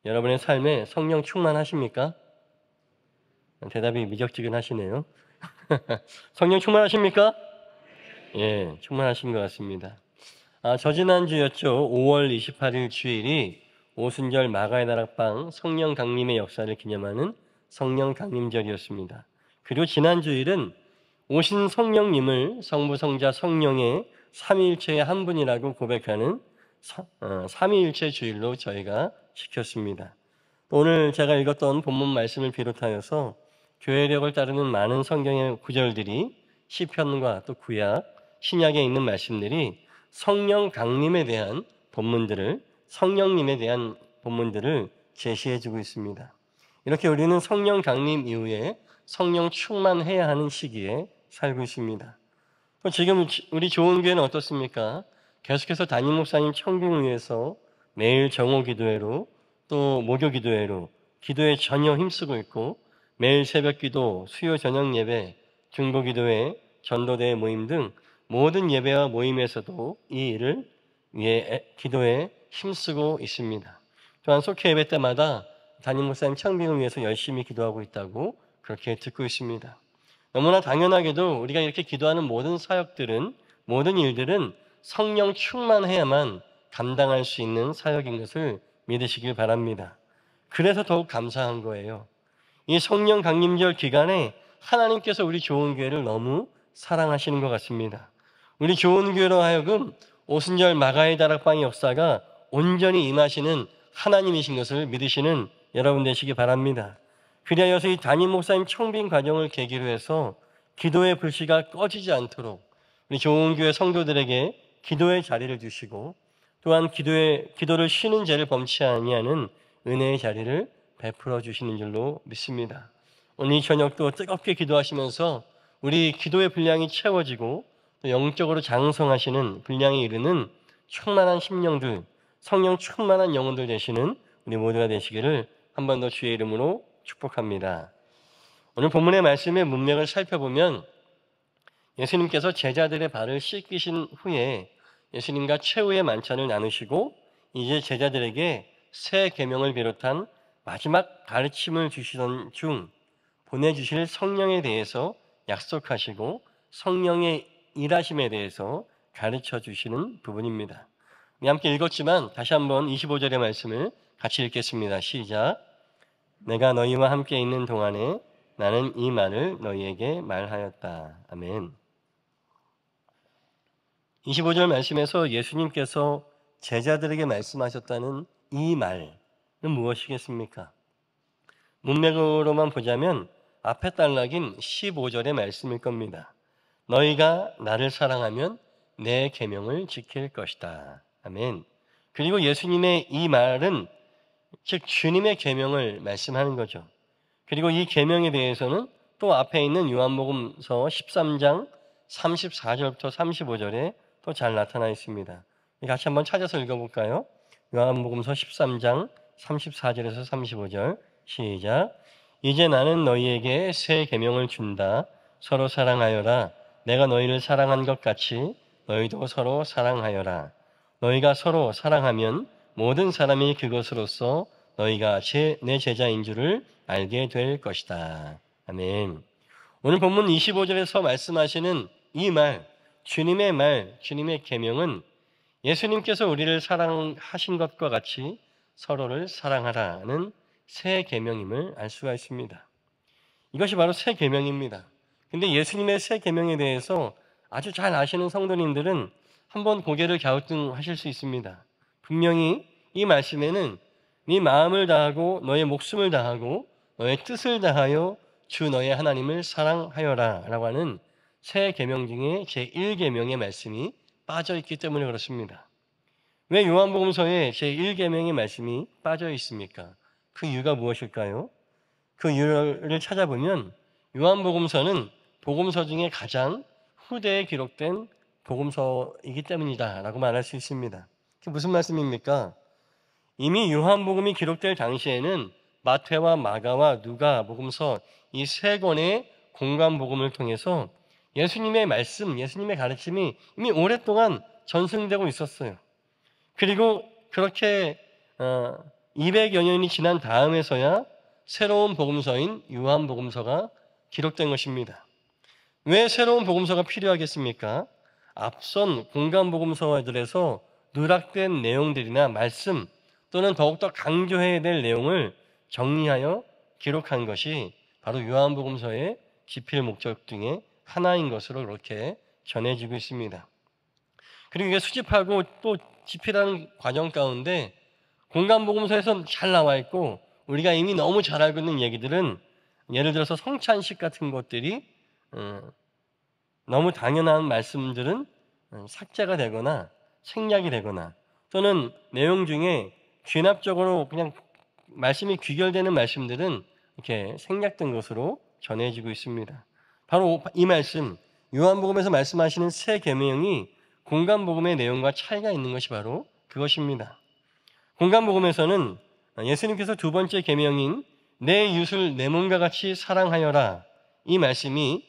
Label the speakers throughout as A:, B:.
A: 여러분의 삶에 성령 충만하십니까? 대답이 미적지근하시네요. 성령 충만하십니까? 예, 충만하신 것 같습니다. 저지난주였죠. 5월 28일 주일이 오순절 마가의 다락방 성령 강림의 역사를 기념하는 성령 강림절이었습니다. 그리고 지난 주일은 오신 성령님을 성부, 성자, 성령의 삼위일체의 한 분이라고 고백하는 삼위일체 주일로 저희가 지켰습니다. 오늘 제가 읽었던 본문 말씀을 비롯하여서 교회력을 따르는 많은 성경의 구절들이 시편과 또 구약, 신약에 있는 말씀들이 성령 강림에 대한 본문들을, 성령님에 대한 본문들을 제시해주고 있습니다. 이렇게 우리는 성령 강림 이후에 성령 충만해야 하는 시기에 살고 있습니다. 또 지금 우리 좋은교회는 어떻습니까? 계속해서 담임 목사님 청빙을 위해서 매일 정오 기도회로 또 목요 기도회로 기도에 전혀 힘쓰고 있고, 매일 새벽 기도, 수요 저녁 예배, 중보 기도회, 전도대회 모임 등 모든 예배와 모임에서도 이 일을 위해 기도에 힘쓰고 있습니다. 또한 속회 예배 때마다 담임 목사님 청빙을 위해서 열심히 기도하고 있다고 그렇게 듣고 있습니다. 너무나 당연하게도 우리가 이렇게 기도하는 모든 사역들은, 모든 일들은 성령 충만해야만 감당할 수 있는 사역인 것을 믿으시길 바랍니다. 그래서 더욱 감사한 거예요. 이 성령 강림절 기간에 하나님께서 우리 좋은 교회를 너무 사랑하시는 것 같습니다. 우리 좋은 교회로 하여금 오순절 마가의 다락방의 역사가 온전히 임하시는 하나님이신 것을 믿으시는 여러분 되시기 바랍니다. 그리하여서 이 담임 목사님 청빙 과정을 계기로 해서 기도의 불씨가 꺼지지 않도록 우리 좋은 교회 성도들에게 기도의 자리를 주시고, 또한 기도를 쉬는 죄를 범치 아니하는 은혜의 자리를 베풀어 주시는 줄로 믿습니다. 오늘 이 저녁도 뜨겁게 기도하시면서 우리 기도의 분량이 채워지고 또 영적으로 장성하시는 분량에 이르는 충만한 심령들, 성령 충만한 영혼들 되시는 우리 모두가 되시기를 한 번 더 주의 이름으로 축복합니다. 오늘 본문의 말씀의 문맥을 살펴보면 예수님께서 제자들의 발을 씻기신 후에 예수님과 최후의 만찬을 나누시고 이제 제자들에게 새 계명을 비롯한 마지막 가르침을 주시던 중 보내주실 성령에 대해서 약속하시고 성령의 일하심에 대해서 가르쳐 주시는 부분입니다. 우리 함께 읽었지만 다시 한번 25절의 말씀을 같이 읽겠습니다. 시작. 내가 너희와 함께 있는 동안에 나는 이 말을 너희에게 말하였다. 아멘. 25절 말씀에서 예수님께서 제자들에게 말씀하셨다는 이 말은 무엇이겠습니까? 문맥으로만 보자면 앞에 단락인 15절의 말씀일 겁니다. 너희가 나를 사랑하면 내 계명을 지킬 것이다. 아멘. 그리고 예수님의 이 말은 즉 주님의 계명을 말씀하는 거죠. 그리고 이 계명에 대해서는 또 앞에 있는 요한복음서 13장 34절부터 35절에 또 잘 나타나 있습니다. 같이 한번 찾아서 읽어볼까요? 요한복음서 13장 34절에서 35절 시작. 이제 나는 너희에게 새 계명을 준다. 서로 사랑하여라. 내가 너희를 사랑한 것 같이 너희도 서로 사랑하여라. 너희가 서로 사랑하면 모든 사람이 그것으로써 너희가 내 제자인 줄을 알게 될 것이다. 아멘. 오늘 본문 25절에서 말씀하시는 이 말, 주님의 말, 주님의 계명은 예수님께서 우리를 사랑하신 것과 같이 서로를 사랑하라는 새 계명임을 알 수가 있습니다. 이것이 바로 새 계명입니다. 근데 예수님의 새 계명에 대해서 아주 잘 아시는 성도님들은 한번 고개를 갸우뚱하실 수 있습니다. 분명히 이 말씀에는 네 마음을 다하고 너의 목숨을 다하고 너의 뜻을 다하여 주 너의 하나님을 사랑하여라 라고 하는 새 계명 중에 제1계명의 말씀이 빠져있기 때문에 그렇습니다. 왜 요한복음서에 제1계명의 말씀이 빠져 있습니까? 그 이유가 무엇일까요? 그 이유를 찾아보면 요한복음서는 복음서 중에 가장 후대에 기록된 복음서이기 때문이다 라고 말할 수 있습니다. 그게 무슨 말씀입니까? 이미 요한복음이 기록될 당시에는 마태와 마가와 누가 복음서 이 세 권의 공관복음을 통해서 예수님의 말씀, 예수님의 가르침이 이미 오랫동안 전승되고 있었어요. 그리고 그렇게 200여 년이 지난 다음에서야 새로운 복음서인 요한복음서가 기록된 것입니다. 왜 새로운 복음서가 필요하겠습니까? 앞선 공간복음서들에서 누락된 내용들이나 말씀 또는 더욱더 강조해야 될 내용을 정리하여 기록한 것이 바로 요한복음서의 집필 목적 중에 하나인 것으로 그렇게 전해지고 있습니다. 그리고 이게 수집하고 또 집필하는 과정 가운데 공간복음서에서 잘 나와 있고 우리가 이미 너무 잘 알고 있는 얘기들은 예를 들어서 성찬식 같은 것들이 너무 당연한 말씀들은 삭제가 되거나 생략이 되거나 또는 내용 중에 귀납적으로 그냥 말씀이 귀결되는 말씀들은 이렇게 생략된 것으로 전해지고 있습니다. 바로 이 말씀, 요한복음에서 말씀하시는 새 계명이 공간복음의 내용과 차이가 있는 것이 바로 그것입니다. 공간복음에서는 예수님께서 두 번째 계명인 내 이웃을 내 몸과 같이 사랑하여라, 이 말씀이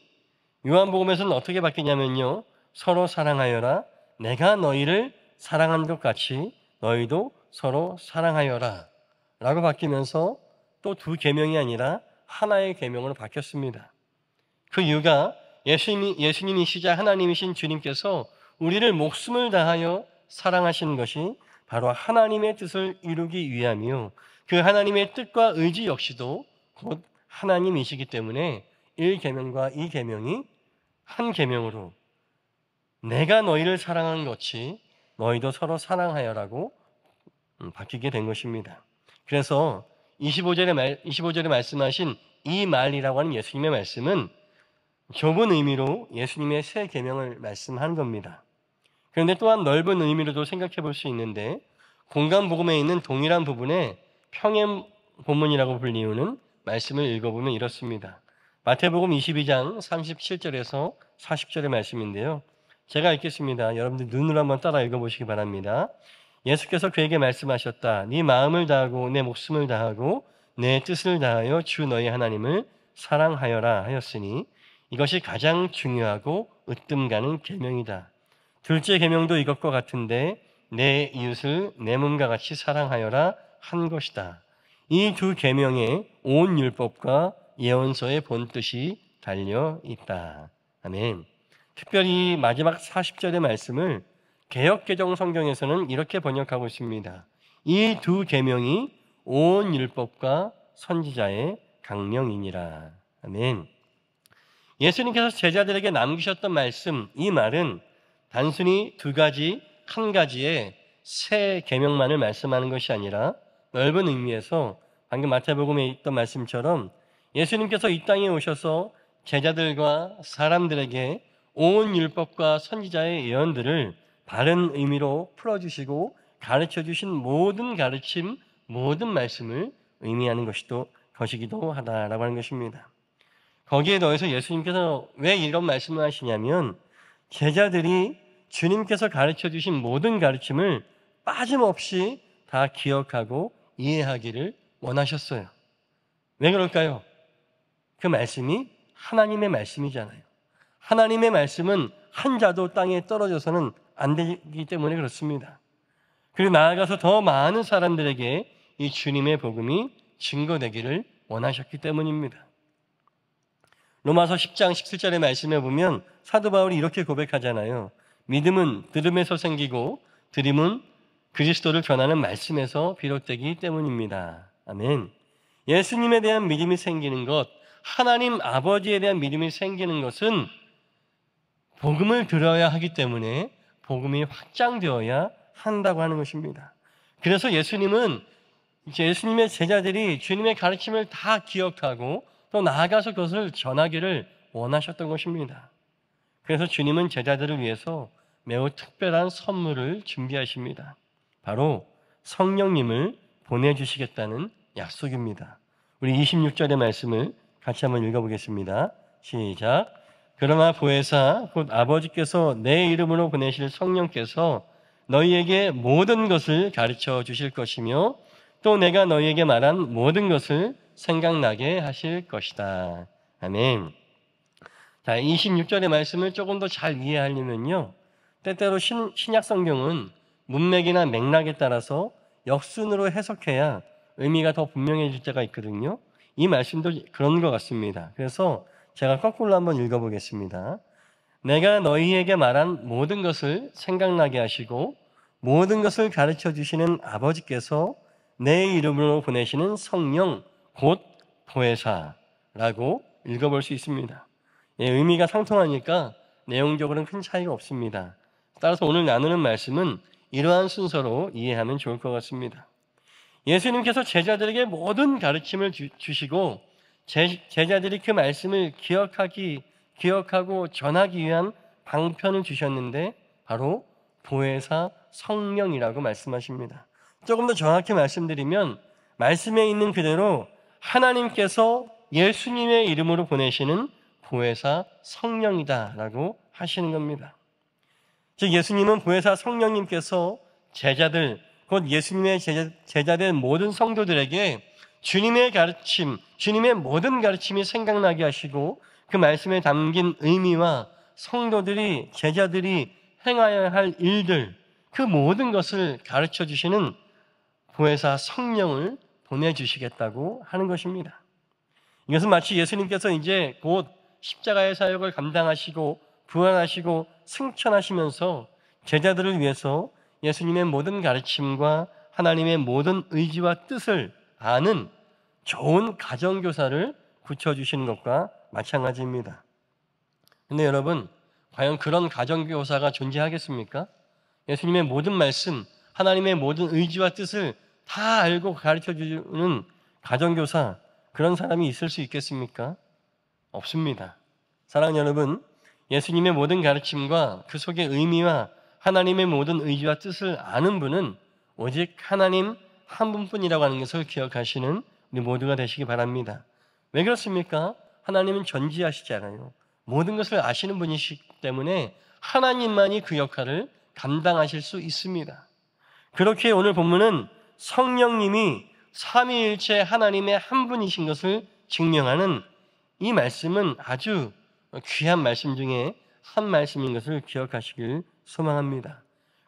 A: 요한복음에서는 어떻게 바뀌냐면요, 서로 사랑하여라, 내가 너희를 사랑한 것 같이 너희도 서로 사랑하여라 라고 바뀌면서 또 두 계명이 아니라 하나의 계명으로 바뀌었습니다. 그 이유가 예수님이시자 하나님이신 주님께서 우리를 목숨을 다하여 사랑하시는 것이 바로 하나님의 뜻을 이루기 위함이요, 그 하나님의 뜻과 의지 역시도 곧 하나님이시기 때문에 1계명과 2계명이 한 계명으로 내가 너희를 사랑한 것이 너희도 서로 사랑하여라고 바뀌게 된 것입니다. 그래서 25절에 말씀하신 이 말이라고 하는 예수님의 말씀은 좁은 의미로 예수님의 새 계명을 말씀한 겁니다. 그런데 또한 넓은 의미로도 생각해 볼 수 있는데 공간복음에 있는 동일한 부분에 평행 본문이라고 불리우는 말씀을 읽어보면 이렇습니다. 마태복음 22장 37절에서 40절의 말씀인데요, 제가 읽겠습니다. 여러분들 눈으로 한번 따라 읽어보시기 바랍니다. 예수께서 그에게 말씀하셨다. 네 마음을 다하고 내 목숨을 다하고 내 뜻을 다하여 주 너희 하나님을 사랑하여라 하였으니 이것이 가장 중요하고 으뜸 가는 계명이다. 둘째 계명도 이것과 같은데 내 이웃을 내 몸과 같이 사랑하여라 한 것이다. 이 두 계명에 온 율법과 예언서의 본뜻이 달려 있다. 아멘. 특별히 마지막 40절의 말씀을 개역개정 성경에서는 이렇게 번역하고 있습니다. 이 두 계명이 온 율법과 선지자의 강령이니라. 아멘. 예수님께서 제자들에게 남기셨던 말씀, 이 말은 단순히 한 가지의 새 계명만을 말씀하는 것이 아니라 넓은 의미에서 방금 마태복음에 있던 말씀처럼 예수님께서 이 땅에 오셔서 제자들과 사람들에게 온 율법과 선지자의 예언들을 바른 의미로 풀어주시고 가르쳐주신 모든 가르침, 모든 말씀을 의미하는 것이기도 하다라고 하는 것입니다. 거기에 더해서 예수님께서 왜 이런 말씀을 하시냐면 제자들이 주님께서 가르쳐주신 모든 가르침을 빠짐없이 다 기억하고 이해하기를 원하셨어요. 왜 그럴까요? 그 말씀이 하나님의 말씀이잖아요. 하나님의 말씀은 한 자도 땅에 떨어져서는 안 되기 때문에 그렇습니다. 그리고 나아가서 더 많은 사람들에게 이 주님의 복음이 증거되기를 원하셨기 때문입니다. 로마서 10장 17절의 말씀에 보면 사도 바울이 이렇게 고백하잖아요. 믿음은 들음에서 생기고 들음은 그리스도를 전하는 말씀에서 비롯되기 때문입니다. 아멘. 예수님에 대한 믿음이 생기는 것, 하나님 아버지에 대한 믿음이 생기는 것은 복음을 들어야 하기 때문에 복음이 확장되어야 한다고 하는 것입니다. 그래서 예수님의 제자들이 주님의 가르침을 다 기억하고 또 나아가서 그것을 전하기를 원하셨던 것입니다. 그래서 주님은 제자들을 위해서 매우 특별한 선물을 준비하십니다. 바로 성령님을 보내주시겠다는 약속입니다. 우리 26절의 말씀을 같이 한번 읽어보겠습니다. 시작. 그러나 보혜사 곧 아버지께서 내 이름으로 보내실 성령께서 너희에게 모든 것을 가르쳐 주실 것이며 또 내가 너희에게 말한 모든 것을 생각나게 하실 것이다. 아멘. 자, 26절의 말씀을 조금 더 잘 이해하려면요, 때때로 신약 성경은 문맥이나 맥락에 따라서 역순으로 해석해야 의미가 더 분명해질 때가 있거든요. 이 말씀도 그런 것 같습니다. 그래서 제가 거꾸로 한번 읽어보겠습니다. 내가 너희에게 말한 모든 것을 생각나게 하시고 모든 것을 가르쳐 주시는 아버지께서 내 이름으로 보내시는 성령 곧 보혜사라고 읽어볼 수 있습니다. 예, 의미가 상통하니까 내용적으로는 큰 차이가 없습니다. 따라서 오늘 나누는 말씀은 이러한 순서로 이해하면 좋을 것 같습니다. 예수님께서 제자들에게 모든 가르침을 주시고 제자들이 그 말씀을 기억하고 전하기 위한 방편을 주셨는데 바로 보혜사 성령이라고 말씀하십니다. 조금 더 정확히 말씀드리면 말씀에 있는 그대로 하나님께서 예수님의 이름으로 보내시는 보혜사 성령이다라고 하시는 겁니다. 즉 예수님은 보혜사 성령님께서 제자들, 곧 예수님의 제자된 모든 성도들에게 주님의 가르침, 주님의 모든 가르침이 생각나게 하시고 그 말씀에 담긴 의미와 성도들이, 제자들이 행하여야 할 일들, 그 모든 것을 가르쳐 주시는 보혜사 성령을 보내주시겠다고 하는 것입니다. 이것은 마치 예수님께서 이제 곧 십자가의 사역을 감당하시고 부활하시고 승천하시면서 제자들을 위해서 예수님의 모든 가르침과 하나님의 모든 의지와 뜻을 아는 좋은 가정교사를 붙여주시는 것과 마찬가지입니다. 그런데 여러분, 과연 그런 가정교사가 존재하겠습니까? 예수님의 모든 말씀, 하나님의 모든 의지와 뜻을 다 알고 가르쳐주는 가정교사, 그런 사람이 있을 수 있겠습니까? 없습니다. 사랑하는 여러분, 예수님의 모든 가르침과 그 속의 의미와 하나님의 모든 의지와 뜻을 아는 분은 오직 하나님 한 분뿐이라고 하는 것을 기억하시는 우리 모두가 되시기 바랍니다. 왜 그렇습니까? 하나님은 전지하시잖아요. 모든 것을 아시는 분이시기 때문에 하나님만이 그 역할을 감당하실 수 있습니다. 그렇게 오늘 본문은 성령님이 삼위일체 하나님의 한 분이신 것을 증명하는 이 말씀은 아주 귀한 말씀 중에 한 말씀인 것을 기억하시길 소망합니다.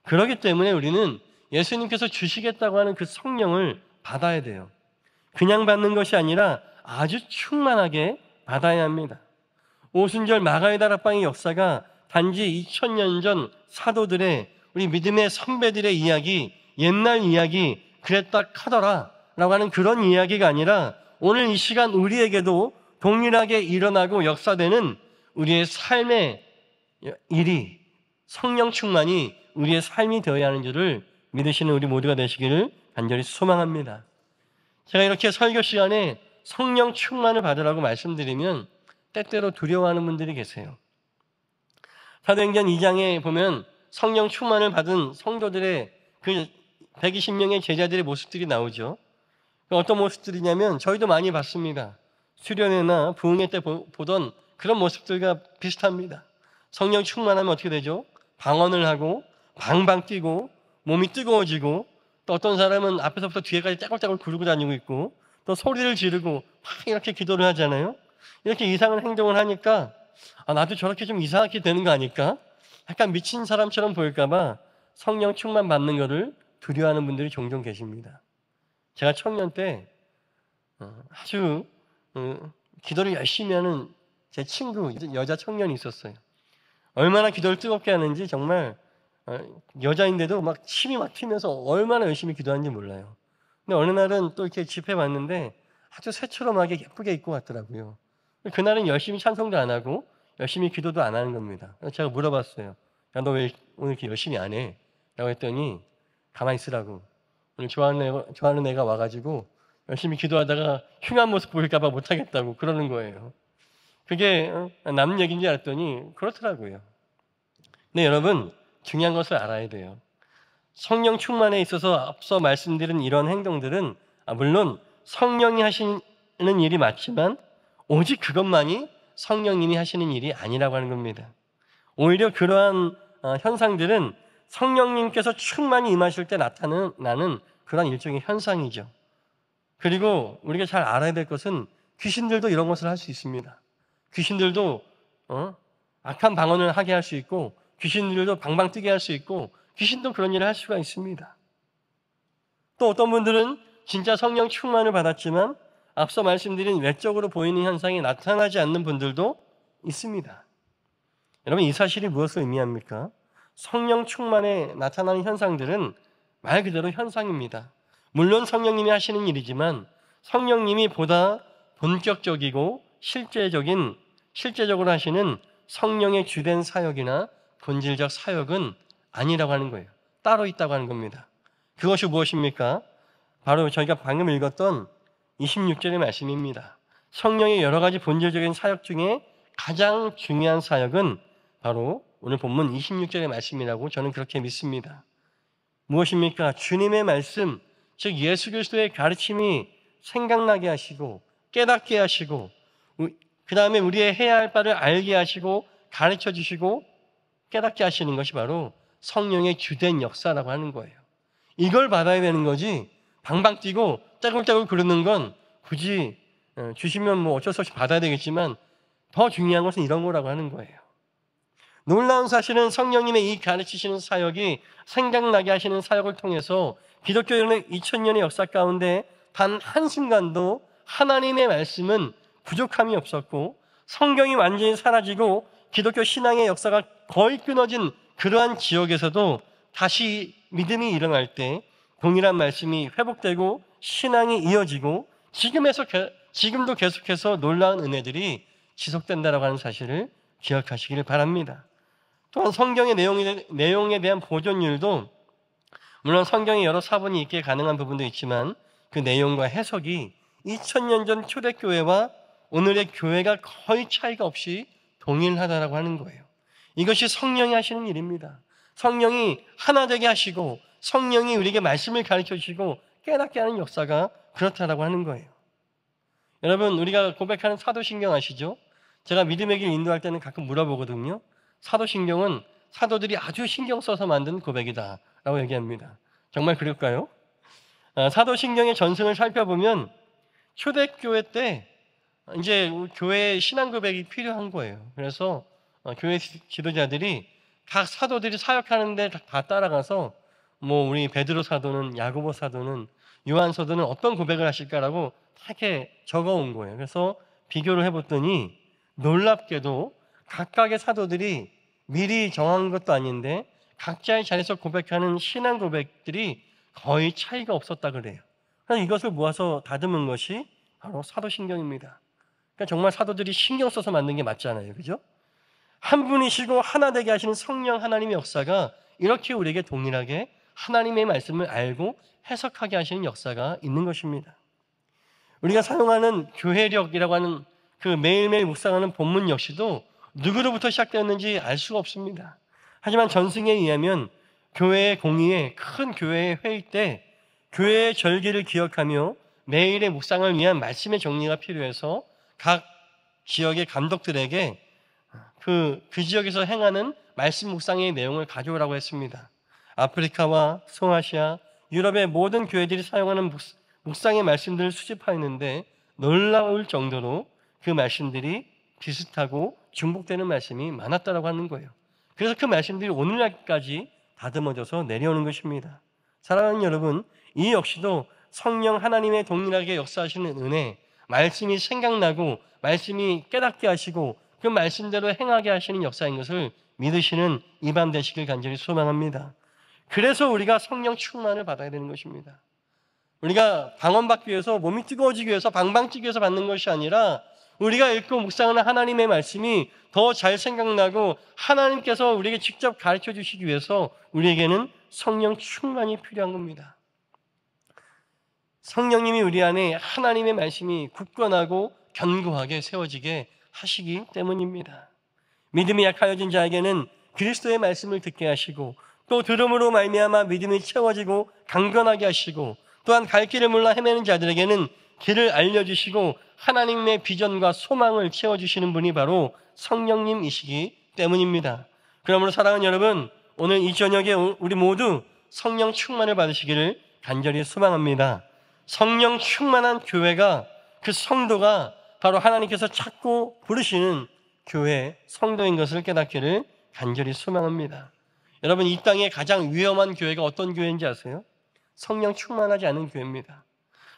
A: 그렇기 때문에 우리는 예수님께서 주시겠다고 하는 그 성령을 받아야 돼요. 그냥 받는 것이 아니라 아주 충만하게 받아야 합니다. 오순절 마가의 다락방의 역사가 단지 2000년 전 사도들의, 우리 믿음의 선배들의 이야기, 옛날 이야기, 그랬다 카더라 라고 하는 그런 이야기가 아니라 오늘 이 시간 우리에게도 동일하게 일어나고 역사되는 우리의 삶의 일이, 성령 충만이 우리의 삶이 되어야 하는 줄을 믿으시는 우리 모두가 되시기를 간절히 소망합니다. 제가 이렇게 설교 시간에 성령 충만을 받으라고 말씀드리면 때때로 두려워하는 분들이 계세요. 사도행전 2장에 보면 성령 충만을 받은 성도들의 그 120명의 제자들의 모습들이 나오죠. 어떤 모습들이냐면 저희도 많이 봤습니다. 수련회나 부흥회 때 보던 그런 모습들과 비슷합니다. 성령 충만하면 어떻게 되죠? 방언을 하고 방방 뛰고 몸이 뜨거워지고 또 어떤 사람은 앞에서부터 뒤에까지 짜글짜글 구르고 다니고 있고 또 소리를 지르고 막 이렇게 기도를 하잖아요. 이렇게 이상한 행동을 하니까 나도 저렇게 좀 이상하게 되는 거 아닐까? 약간 미친 사람처럼 보일까 봐 성령 충만 받는 것을 두려워하는 분들이 종종 계십니다. 제가 청년 때 아주 기도를 열심히 하는 제 친구, 여자 청년이 있었어요. 얼마나 기도를 뜨겁게 하는지 정말 여자인데도 막 침이 막 튀면서 얼마나 열심히 기도하는지 몰라요. 근데 어느 날은 또 이렇게 집회 봤는데 아주 새초롬하게 예쁘게 입고 왔더라고요. 그날은 열심히 찬송도 안 하고 열심히 기도도 안 하는 겁니다. 제가 물어봤어요. 야, 너 왜 오늘 이렇게 열심히 안 해? 라고 했더니 가만히 있으라고. 오늘 좋아하는 애가 와가지고 열심히 기도하다가 흉한 모습 보일까 봐 못하겠다고 그러는 거예요. 그게 남 얘기인지 알았더니 그렇더라고요. 근데 여러분, 중요한 것을 알아야 돼요. 성령 충만에 있어서 앞서 말씀드린 이런 행동들은 물론 성령이 하시는 일이 맞지만 오직 그것만이 성령님이 하시는 일이 아니라고 하는 겁니다. 오히려 그러한 현상들은 성령님께서 충만히 임하실 때 나타나는 그런 일종의 현상이죠. 그리고 우리가 잘 알아야 될 것은 귀신들도 이런 것을 할 수 있습니다. 귀신들도 악한 방언을 하게 할 수 있고 귀신들도 방방 뛰게 할 수 있고 귀신도 그런 일을 할 수가 있습니다. 또 어떤 분들은 진짜 성령 충만을 받았지만 앞서 말씀드린 외적으로 보이는 현상이 나타나지 않는 분들도 있습니다. 여러분, 이 사실이 무엇을 의미합니까? 성령 충만에 나타나는 현상들은 말 그대로 현상입니다. 물론 성령님이 하시는 일이지만 성령님이 보다 본격적이고 실제적으로 하시는 성령의 주된 사역이나 본질적 사역은 아니라고 하는 거예요. 따로 있다고 하는 겁니다. 그것이 무엇입니까? 바로 저희가 방금 읽었던 26절의 말씀입니다. 성령의 여러 가지 본질적인 사역 중에 가장 중요한 사역은 바로 오늘 본문 26절의 말씀이라고 저는 그렇게 믿습니다. 무엇입니까? 주님의 말씀, 즉 예수 그리스도의 가르침이 생각나게 하시고 깨닫게 하시고 그 다음에 우리의 해야 할 바를 알게 하시고 가르쳐 주시고 깨닫게 하시는 것이 바로 성령의 주된 역사라고 하는 거예요. 이걸 받아야 되는 거지 방방 뛰고 짜글짜글 구르는 건 굳이 주시면 뭐 어쩔 수 없이 받아야 되겠지만 더 중요한 것은 이런 거라고 하는 거예요. 놀라운 사실은 성령님의 이 가르치시는 사역이 생각나게 하시는 사역을 통해서 기독교의 2000년의 역사 가운데 단 한순간도 하나님의 말씀은 부족함이 없었고 성경이 완전히 사라지고 기독교 신앙의 역사가 거의 끊어진 그러한 지역에서도 다시 믿음이 일어날 때 동일한 말씀이 회복되고 신앙이 이어지고 지금도 계속해서 놀라운 은혜들이 지속된다고 하는 사실을 기억하시기를 바랍니다. 또한 성경의 내용에 대한 보존율도 물론 성경에 여러 사본이 있게 가능한 부분도 있지만 그 내용과 해석이 2000년 전 초대교회와 오늘의 교회가 거의 차이가 없이 동일하다고 하는 거예요. 이것이 성령이 하시는 일입니다. 성령이 하나 되게 하시고 성령이 우리에게 말씀을 가르쳐 주시고 깨닫게 하는 역사가 그렇다라고 하는 거예요. 여러분, 우리가 고백하는 사도신경 아시죠? 제가 믿음의 길 인도할 때는 가끔 물어보거든요. 사도신경은 사도들이 아주 신경 써서 만든 고백이다 라고 얘기합니다. 정말 그럴까요? 사도신경의 전승을 살펴보면 초대교회 때 이제 교회의 신앙 고백이 필요한 거예요. 그래서 교회 지도자들이 각 사도들이 사역하는데 다 따라가서 뭐 우리 베드로 사도는, 야고보 사도는, 요한 사도는 어떤 고백을 하실까라고 이렇게 적어온 거예요. 그래서 비교를 해봤더니 놀랍게도 각각의 사도들이 미리 정한 것도 아닌데 각자의 자리에서 고백하는 신앙 고백들이 거의 차이가 없었다 그래요. 그래서 이것을 모아서 다듬은 것이 바로 사도신경입니다. 그러니까 정말 사도들이 신경 써서 만든 게 맞잖아요. 그죠? 한 분이시고 하나 되게 하시는 성령 하나님의 역사가 이렇게 우리에게 동일하게 하나님의 말씀을 알고 해석하게 하시는 역사가 있는 것입니다. 우리가 사용하는 교회력이라고 하는 그 매일매일 묵상하는 본문 역시도 누구로부터 시작되었는지 알 수가 없습니다. 하지만 전승에 의하면 교회의 공의회, 큰 교회의 회의 때 교회의 절기를 기억하며 매일의 묵상을 위한 말씀의 정리가 필요해서 각 지역의 감독들에게 그 지역에서 행하는 말씀 묵상의 내용을 가져오라고 했습니다. 아프리카와 소아시아, 유럽의 모든 교회들이 사용하는 묵상의 말씀들을 수집하였는데 놀라울 정도로 그 말씀들이 비슷하고 중복되는 말씀이 많았다고 하는 거예요. 그래서 그 말씀들이 오늘날까지 다듬어져서 내려오는 것입니다. 사랑하는 여러분, 이 역시도 성령 하나님의 동일하게 역사하시는 은혜, 말씀이 생각나고 말씀이 깨닫게 하시고 그 말씀대로 행하게 하시는 역사인 것을 믿으시는 이 밤 되시길 간절히 소망합니다. 그래서 우리가 성령 충만을 받아야 되는 것입니다. 우리가 방언받기 위해서, 몸이 뜨거워지기 위해서, 방방 뛰기 위해서 받는 것이 아니라 우리가 읽고 묵상하는 하나님의 말씀이 더 잘 생각나고 하나님께서 우리에게 직접 가르쳐 주시기 위해서 우리에게는 성령 충만이 필요한 겁니다. 성령님이 우리 안에 하나님의 말씀이 굳건하고 견고하게 세워지게 하시기 때문입니다. 믿음이 약하여진 자에게는 그리스도의 말씀을 듣게 하시고 또 들음으로 말미암아 믿음이 채워지고 강건하게 하시고 또한 갈 길을 몰라 헤매는 자들에게는 길을 알려주시고 하나님의 비전과 소망을 채워주시는 분이 바로 성령님이시기 때문입니다. 그러므로 사랑하는 여러분, 오늘 이 저녁에 우리 모두 성령 충만을 받으시기를 간절히 소망합니다. 성령 충만한 교회가, 그 성도가 바로 하나님께서 찾고 부르시는 교회, 성도인 것을 깨닫기를 간절히 소망합니다. 여러분, 이 땅에 가장 위험한 교회가 어떤 교회인지 아세요? 성령 충만하지 않은 교회입니다.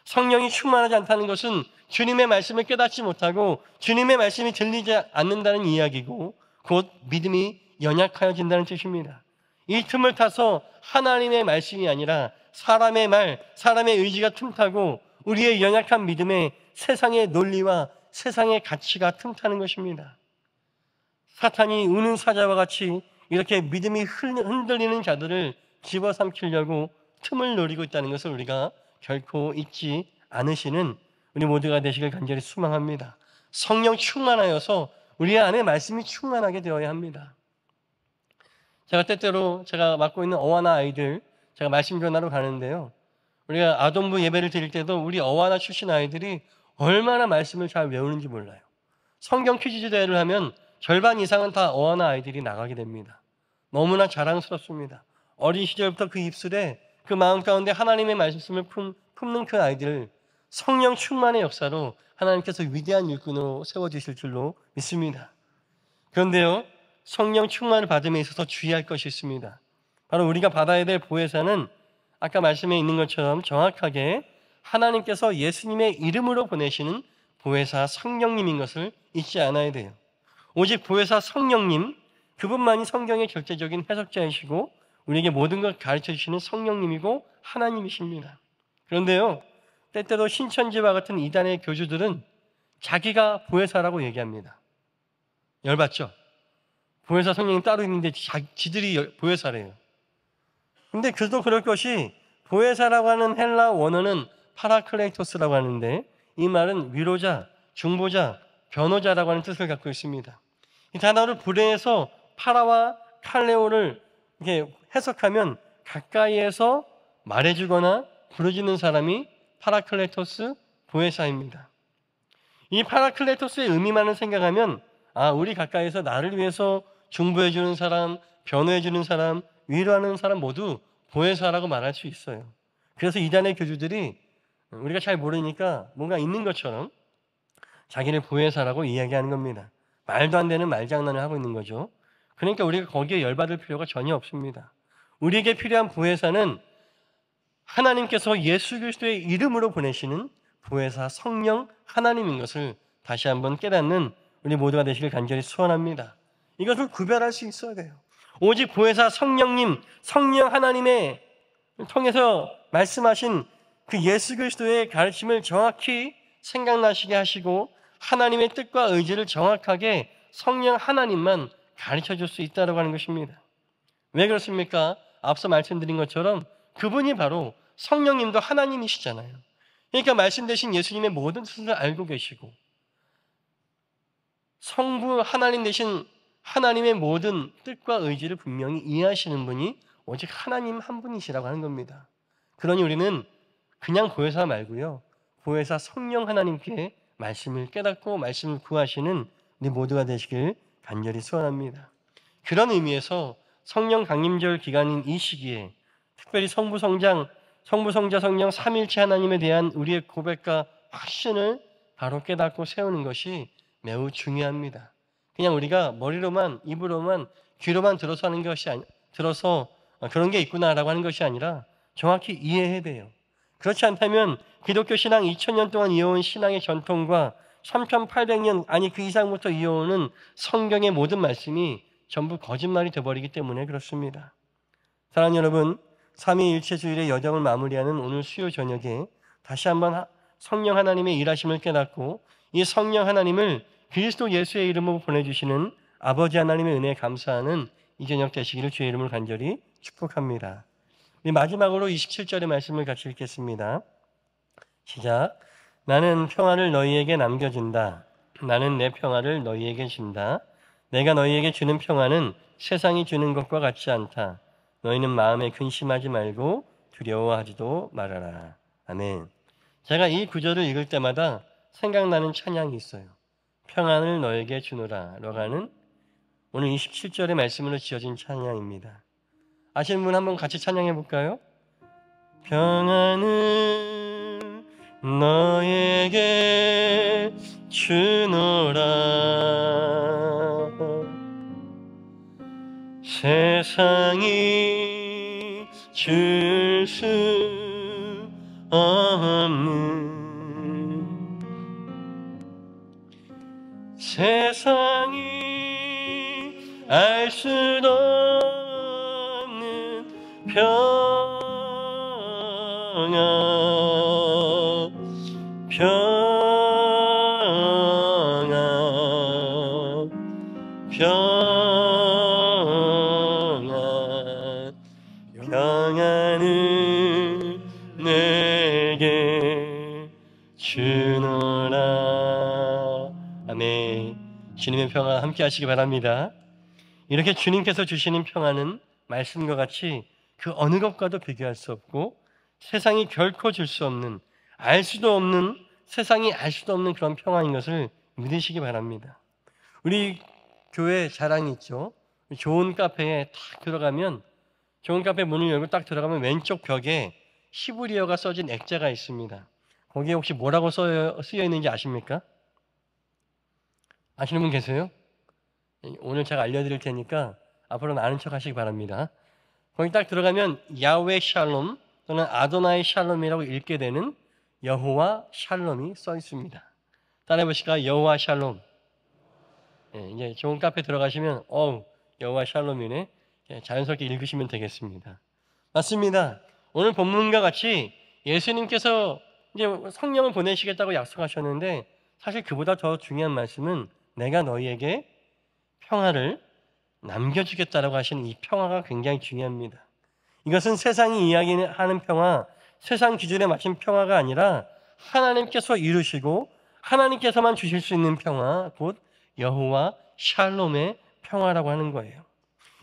A: 성령이 충만하지 않다는 것은 주님의 말씀을 깨닫지 못하고 주님의 말씀이 들리지 않는다는 이야기고 곧 믿음이 연약하여진다는 뜻입니다. 이 틈을 타서 하나님의 말씀이 아니라 사람의 말, 사람의 의지가 틈타고 우리의 연약한 믿음에 세상의 논리와 세상의 가치가 틈타는 것입니다. 사탄이 우는 사자와 같이 이렇게 믿음이 흔들리는 자들을 집어삼키려고 틈을 노리고 있다는 것을 우리가 결코 잊지 않으시는 우리 모두가 되시길 간절히 소망합니다. 성령 충만하여서 우리 안에 말씀이 충만하게 되어야 합니다. 제가 때때로 제가 맡고 있는 어와나 아이들, 제가 말씀 전하러 가는데요, 우리가 아동부 예배를 드릴 때도 우리 어와나 출신 아이들이 얼마나 말씀을 잘 외우는지 몰라요. 성경 퀴즈 대회를 하면 절반 이상은 다 어와나 아이들이 나가게 됩니다. 너무나 자랑스럽습니다. 어린 시절부터 그 입술에 그 마음 가운데 하나님의 말씀을 품는 그 아이들을 성령 충만의 역사로 하나님께서 위대한 일꾼으로 세워주실 줄로 믿습니다. 그런데요, 성령 충만을 받음에 있어서 주의할 것이 있습니다. 바로 우리가 받아야 될 보혜사는 아까 말씀에 있는 것처럼 정확하게 하나님께서 예수님의 이름으로 보내시는 보혜사 성령님인 것을 잊지 않아야 돼요. 오직 보혜사 성령님, 그분만이 성경의 결정적인 해석자이시고 우리에게 모든 걸 가르쳐 주시는 성령님이고 하나님이십니다. 그런데요, 때때로 신천지와 같은 이단의 교주들은 자기가 보혜사라고 얘기합니다. 열받죠? 보혜사 성령님 따로 있는데 지들이 보혜사래요. 근데 그도 그럴 것이, 보혜사라고 하는 헬라 원어는 파라클레이토스라고 하는데 이 말은 위로자, 중보자, 변호자라고 하는 뜻을 갖고 있습니다. 이 단어를 불어해서 파라와 칼레오를 이렇게 해석하면 가까이에서 말해주거나 부르짖는 사람이 파라클레토스 보혜사입니다. 이 파라클레토스의 의미만을 생각하면 우리 가까이에서 나를 위해서 중보해주는 사람, 변호해주는 사람, 위로하는 사람 모두 보혜사라고 말할 수 있어요. 그래서 이단의 교주들이 우리가 잘 모르니까 뭔가 있는 것처럼 자기를 보혜사라고 이야기하는 겁니다. 말도 안 되는 말장난을 하고 있는 거죠. 그러니까 우리가 거기에 열받을 필요가 전혀 없습니다. 우리에게 필요한 보혜사는 하나님께서 예수 그리스도의 이름으로 보내시는 보혜사 성령 하나님인 것을 다시 한번 깨닫는 우리 모두가 되시길 간절히 소원합니다. 이것을 구별할 수 있어야 돼요. 오직 보혜사 성령님, 성령 하나님의 통해서 말씀하신 그 예수 그리스도의 가르침을 정확히 생각나시게 하시고 하나님의 뜻과 의지를 정확하게 성령 하나님만 가르쳐 줄 수 있다고 하는 것입니다. 왜 그렇습니까? 앞서 말씀드린 것처럼 그분이 바로 성령님도 하나님이시잖아요. 그러니까 말씀 되신 예수님의 모든 뜻을 알고 계시고 성부 하나님 되신 하나님의 모든 뜻과 의지를 분명히 이해하시는 분이 오직 하나님 한 분이시라고 하는 겁니다. 그러니 우리는 그냥 보혜사 말고요, 보혜사 성령 하나님께 말씀을 깨닫고 말씀을 구하시는 우리 모두가 되시길 간절히 소원합니다. 그런 의미에서 성령 강림절 기간인 이 시기에 특별히 성부, 성자, 성령 삼일체 하나님에 대한 우리의 고백과 확신을 바로 깨닫고 세우는 것이 매우 중요합니다. 그냥 우리가 머리로만, 입으로만, 귀로만 들어서 하는 것이 들어서 그런 게 있구나라고 하는 것이 아니라 정확히 이해해야 돼요. 그렇지 않다면 기독교 신앙 2000년 동안 이어온 신앙의 전통과 3800년 아니 그 이상부터 이어오는 성경의 모든 말씀이 전부 거짓말이 되어버리기 때문에 그렇습니다. 사랑하는 여러분, 삼위일체주일의 여정을 마무리하는 오늘 수요 저녁에 다시 한번 성령 하나님의 일하심을 깨닫고 이 성령 하나님을 그리스도 예수의 이름으로 보내주시는 아버지 하나님의 은혜에 감사하는 이 저녁 되시기를 주의 이름으로 간절히 축복합니다. 우리 마지막으로 27절의 말씀을 같이 읽겠습니다. 시작. 나는 평화를 너희에게 남겨준다. 나는 내 평화를 너희에게 준다. 내가 너희에게 주는 평화는 세상이 주는 것과 같지 않다. 너희는 마음에 근심하지 말고 두려워하지도 말아라. 아멘. 제가 이 구절을 읽을 때마다 생각나는 찬양이 있어요. 평안을 너에게 주노라 라고 하는 오늘 27절의 말씀으로 지어진 찬양입니다. 아시는 분 한번 같이 찬양해 볼까요? 평안을 너에게 주노라. 세상이 줄 수 없는 세상이 알 수도 없는 평안 평안을 내게 주노라. 아멘. 주님의 평안 함께 하시기 바랍니다. 이렇게 주님께서 주시는 평안은 말씀과 같이 그 어느 것과도 비교할 수 없고 세상이 결코 줄 수 없는, 알 수도 없는, 세상이 알 수도 없는 그런 평안인 것을 믿으시기 바랍니다. 우리 교회 자랑이 있죠. 좋은 카페에 딱 들어가면, 좋은 카페 문을 열고 딱 들어가면 왼쪽 벽에 히브리어가 써진 액자가 있습니다. 거기에 혹시 뭐라고 쓰여 있는지 아십니까? 아시는 분 계세요? 오늘 제가 알려드릴 테니까 앞으로는 아는 척 하시기 바랍니다. 거기 딱 들어가면 야훼 샬롬 또는 아도나이 샬롬이라고 읽게 되는 여호와 샬롬이 써 있습니다. 따라해 보실까요? 여호와 샬롬. 이제 좋은 카페 들어가시면 여호와 샬롬이네. 자연스럽게 읽으시면 되겠습니다. 맞습니다. 오늘 본문과 같이 예수님께서 이제 성령을 보내시겠다고 약속하셨는데 사실 그보다 더 중요한 말씀은 내가 너희에게 평화를 남겨주겠다라고 하시는 이 평화가 굉장히 중요합니다. 이것은 세상이 이야기하는 평화, 세상 기준에 맞춘 평화가 아니라 하나님께서 이루시고 하나님께서만 주실 수 있는 평화, 곧 여호와 샬롬의 평화라고 하는 거예요.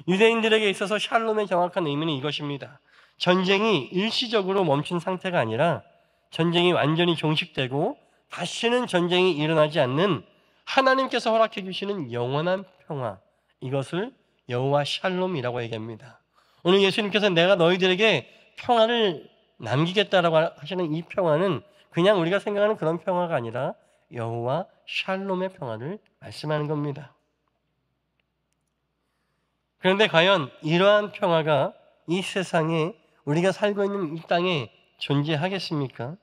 A: 유대인들에게 있어서 샬롬의 정확한 의미는 이것입니다. 전쟁이 일시적으로 멈춘 상태가 아니라 전쟁이 완전히 종식되고 다시는 전쟁이 일어나지 않는 하나님께서 허락해 주시는 영원한 평화, 이것을 여호와 샬롬이라고 얘기합니다. 오늘 예수님께서 내가 너희들에게 평화를 남기겠다라고 하시는 이 평화는 그냥 우리가 생각하는 그런 평화가 아니라 여호와 샬롬의 평화를 말씀하는 겁니다. 그런데 과연 이러한 평화가 이 세상에, 우리가 살고 있는 이 땅에 존재하겠습니까?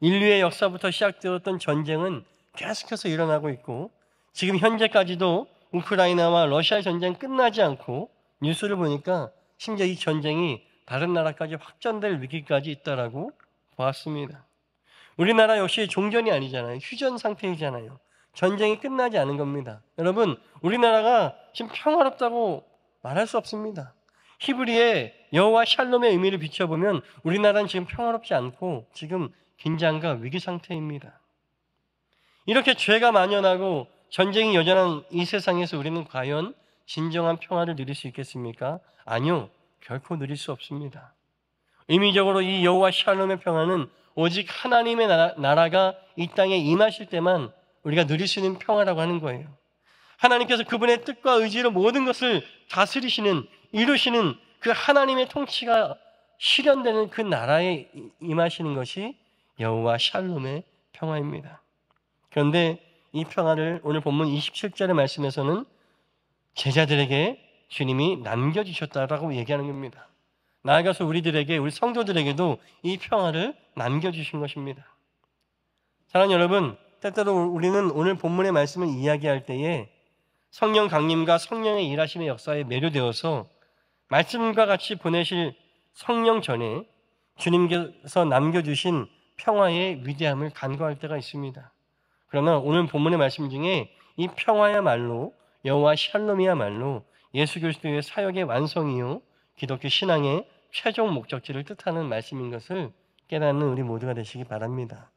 A: 인류의 역사부터 시작되었던 전쟁은 계속해서 일어나고 있고 지금 현재까지도 우크라이나와 러시아 전쟁 끝나지 않고 뉴스를 보니까 심지어 이 전쟁이 다른 나라까지 확전될 위기까지 있다라고 보았습니다. 우리나라 역시 종전이 아니잖아요. 휴전 상태이잖아요. 전쟁이 끝나지 않은 겁니다. 여러분, 우리나라가 지금 평화롭다고 말할 수 없습니다. 히브리의 여호와 샬롬의 의미를 비춰보면 우리나라는 지금 평화롭지 않고 지금 긴장과 위기 상태입니다. 이렇게 죄가 만연하고 전쟁이 여전한 이 세상에서 우리는 과연 진정한 평화를 누릴 수 있겠습니까? 아니요, 결코 누릴 수 없습니다. 의미적으로 이 여호와 샬롬의 평화는 오직 하나님의 나라가 이 땅에 임하실 때만 우리가 누릴 수 있는 평화라고 하는 거예요. 하나님께서 그분의 뜻과 의지로 모든 것을 다스리시는, 이루시는 그 하나님의 통치가 실현되는 그 나라에 임하시는 것이 여호와 샬롬의 평화입니다. 그런데 이 평화를 오늘 본문 27절의 말씀에서는 제자들에게 주님이 남겨주셨다라고 얘기하는 겁니다. 나아가서 우리들에게, 우리 성도들에게도 이 평화를 남겨주신 것입니다. 사랑하는 여러분, 때때로 우리는 오늘 본문의 말씀을 이야기할 때에 성령 강림과 성령의 일하심의 역사에 매료되어서 말씀과 같이 보내실 성령 전에 주님께서 남겨주신 평화의 위대함을 간과할 때가 있습니다. 그러나 오늘 본문의 말씀 중에 이 평화야말로, 여호와 샬롬이야말로 예수 그리스도의 사역의 완성이요 기독교 신앙의 최종 목적지를 뜻하는 말씀인 것을 깨닫는 우리 모두가 되시기 바랍니다.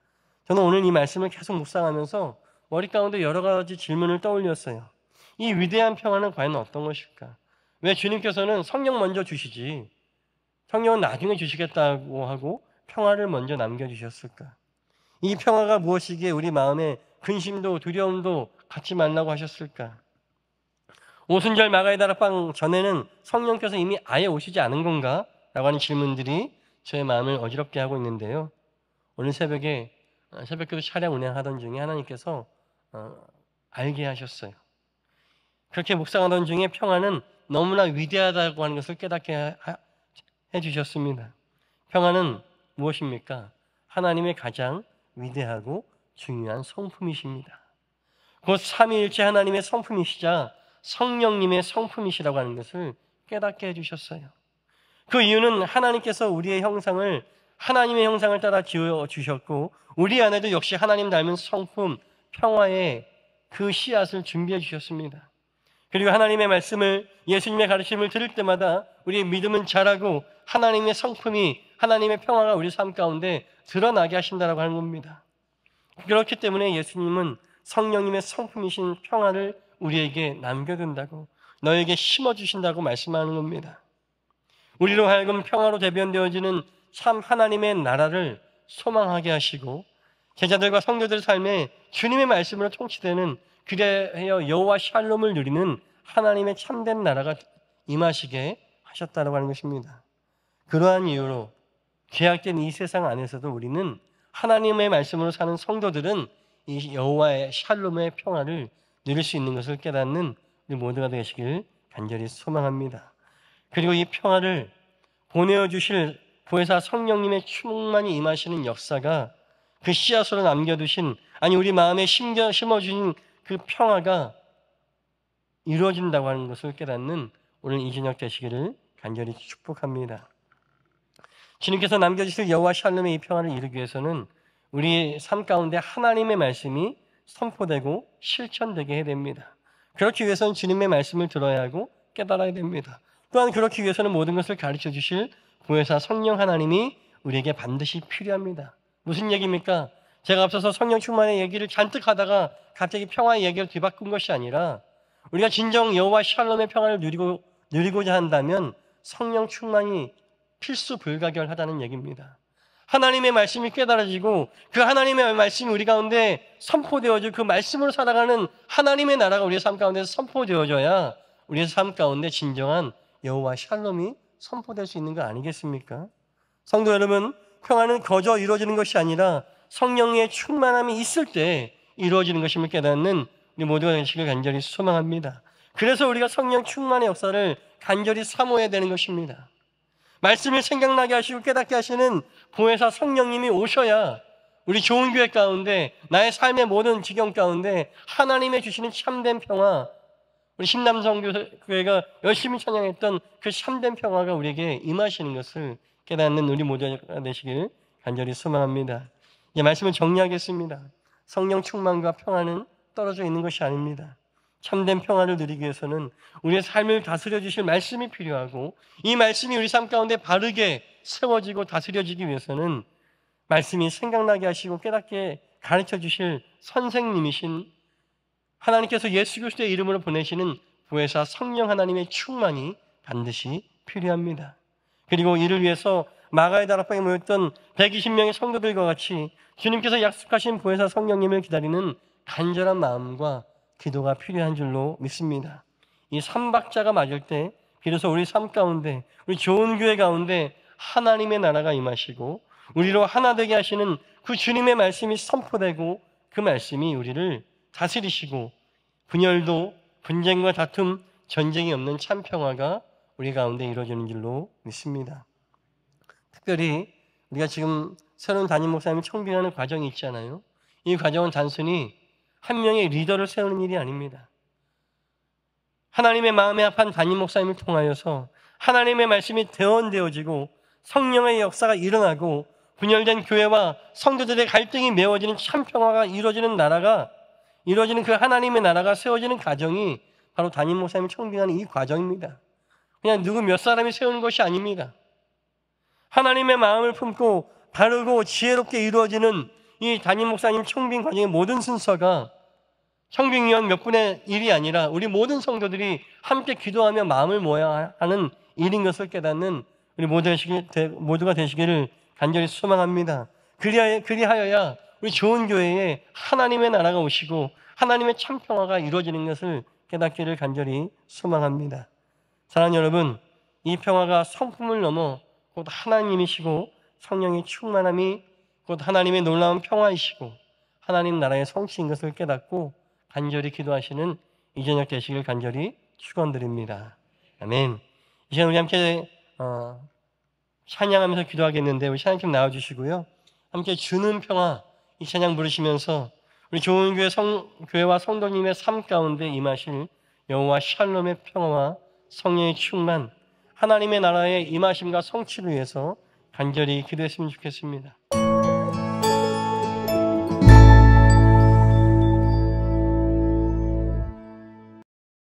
A: 저는 오늘 이 말씀을 계속 묵상하면서 머리 가운데 여러 가지 질문을 떠올렸어요. 이 위대한 평화는 과연 어떤 것일까? 왜 주님께서는 성령 먼저 주시지 성령은 나중에 주시겠다고 하고 평화를 먼저 남겨주셨을까? 이 평화가 무엇이기에 우리 마음에 근심도 두려움도 갖지 말라고 하셨을까? 오순절 마가의 다락방 전에는 성령께서 이미 아예 오시지 않은 건가? 라고 하는 질문들이 저의 마음을 어지럽게 하고 있는데요. 오늘 새벽에 새벽기도 차량 운행하던 중에 하나님께서 알게 하셨어요. 그렇게 묵상하던 중에 평화는 너무나 위대하다고 하는 것을 깨닫게 해주셨습니다. 평화는 무엇입니까? 하나님의 가장 위대하고 중요한 성품이십니다. 곧 삼위일체 하나님의 성품이시자 성령님의 성품이시라고 하는 것을 깨닫게 해주셨어요. 그 이유는 하나님께서 우리의 형상을 하나님의 형상을 따라 지어주셨고 우리 안에도 역시 하나님 닮은 성품, 평화의 그 씨앗을 준비해 주셨습니다. 그리고 하나님의 말씀을, 예수님의 가르침을 들을 때마다 우리의 믿음은 자라고 하나님의 성품이, 하나님의 평화가 우리 삶 가운데 드러나게 하신다라고 하는 겁니다. 그렇기 때문에 예수님은 성령님의 성품이신 평화를 우리에게 남겨둔다고, 너에게 심어주신다고 말씀하는 겁니다. 우리로 하여금 평화로 대변되어지는 참 하나님의 나라를 소망하게 하시고 제자들과 성도들 삶에 주님의 말씀으로 통치되는, 그래야 여호와 샬롬을 누리는 하나님의 참된 나라가 임하시게 하셨다고 하는 것입니다. 그러한 이유로 죄악된 이 세상 안에서도 우리는 하나님의 말씀으로 사는 성도들은 이 여호와의 샬롬의 평화를 누릴 수 있는 것을 깨닫는 우리 모두가 되시길 간절히 소망합니다. 그리고 이 평화를 보내어 주실 보혜사 성령님의 충만히 임하시는 역사가, 그 씨앗으로 남겨두신, 아니 우리 마음에 심어주신 그 평화가 이루어진다고 하는 것을 깨닫는 오늘 이 저녁 되시기를 간절히 축복합니다. 주님께서 남겨주실 여호와 샬롬의 이 평화를 이루기 위해서는 우리 삶 가운데 하나님의 말씀이 선포되고 실천되게 해야 됩니다. 그렇기 위해서는 주님의 말씀을 들어야 하고 깨달아야 됩니다. 또한 그렇기 위해서는 모든 것을 가르쳐 주실 보혜사 성령 하나님이 우리에게 반드시 필요합니다. 무슨 얘기입니까? 제가 앞서서 성령 충만의 얘기를 잔뜩 하다가 갑자기 평화의 얘기를 뒤바꾼 것이 아니라, 우리가 진정 여호와 샬롬의 평화를 누리고자 한다면 성령 충만이 필수 불가결하다는 얘기입니다. 하나님의 말씀이 깨달아지고 그 하나님의 말씀이 우리 가운데 선포되어지고 그 말씀으로 살아가는 하나님의 나라가 우리의 삶 가운데 선포되어져야 우리의 삶 가운데 진정한 여호와 샬롬이 선포될 수 있는 거 아니겠습니까? 성도 여러분, 평화는 거저 이루어지는 것이 아니라 성령의 충만함이 있을 때 이루어지는 것임을 깨닫는 우리 모두가 되시길 간절히 소망합니다. 그래서 우리가 성령 충만의 역사를 간절히 사모해야 되는 것입니다. 말씀을 생각나게 하시고 깨닫게 하시는 보혜사 성령님이 오셔야 우리 좋은 교회 가운데, 나의 삶의 모든 지경 가운데 하나님의 주시는 참된 평화, 우리 신남성교회가 열심히 찬양했던 그 참된 평화가 우리에게 임하시는 것을 깨닫는 우리 모두가 되시길 간절히 소망합니다. 이제 말씀을 정리하겠습니다. 성령 충만과 평화는 떨어져 있는 것이 아닙니다. 참된 평화를 누리기 위해서는 우리의 삶을 다스려 주실 말씀이 필요하고, 이 말씀이 우리 삶 가운데 바르게 세워지고 다스려지기 위해서는 말씀이 생각나게 하시고 깨닫게 가르쳐 주실 선생님이신 하나님께서 예수 그리스도의 이름으로 보내시는 보혜사 성령 하나님의 충만이 반드시 필요합니다. 그리고 이를 위해서 마가의 다락방에 모였던 120명의 성도들과 같이 주님께서 약속하신 보혜사 성령님을 기다리는 간절한 마음과 기도가 필요한 줄로 믿습니다. 이 삼박자가 맞을 때 비로소 우리 삶 가운데, 우리 좋은 교회 가운데 하나님의 나라가 임하시고 우리로 하나 되게 하시는 그 주님의 말씀이 선포되고, 그 말씀이 우리를 다스리시고 분열도, 분쟁과 다툼, 전쟁이 없는 참 평화가 우리 가운데 이루어지는 줄로 믿습니다. 특별히 우리가 지금 새로운 담임 목사님을 청빙하는 과정이 있잖아요. 이 과정은 단순히 한 명의 리더를 세우는 일이 아닙니다. 하나님의 마음에 합한 담임 목사님을 통하여서 하나님의 말씀이 대언되어지고 성령의 역사가 일어나고 분열된 교회와 성도들의 갈등이 메워지는 참 평화가 이루어지는 나라가, 이루어지는 그 하나님의 나라가 세워지는 과정이 바로 담임 목사님을 청빙하는 이 과정입니다. 그냥 누구 몇 사람이 세우는 것이 아닙니다. 하나님의 마음을 품고 바르고 지혜롭게 이루어지는 이 담임 목사님 청빙 과정의 모든 순서가 청빙위원 몇 분의 일이 아니라 우리 모든 성도들이 함께 기도하며 마음을 모아야 하는 일인 것을 깨닫는 우리 모두가 되시기를 간절히 소망합니다. 그리하여야 우리 좋은 교회에 하나님의 나라가 오시고 하나님의 참 평화가 이루어지는 것을 깨닫기를 간절히 소망합니다. 사랑하는 여러분, 이 평화가 성품을 넘어 곧 하나님이시고 성령의 충만함이 곧 하나님의 놀라운 평화이시고 하나님 나라의 성취인 것을 깨닫고 간절히 기도하시는 이 저녁 되시길 간절히 축원드립니다. 아멘. 이제 우리 함께 찬양하면서 기도하겠는데 우리 찬양팀 나와주시고요. 함께 주는 평화 이 찬양 부르시면서 우리 좋은 교회와 성도님의 삶 가운데 임하실 여호와 샬롬의 평화와 성령의 충만, 하나님의 나라의 임하심과 성취를 위해서 간절히 기도했으면 좋겠습니다.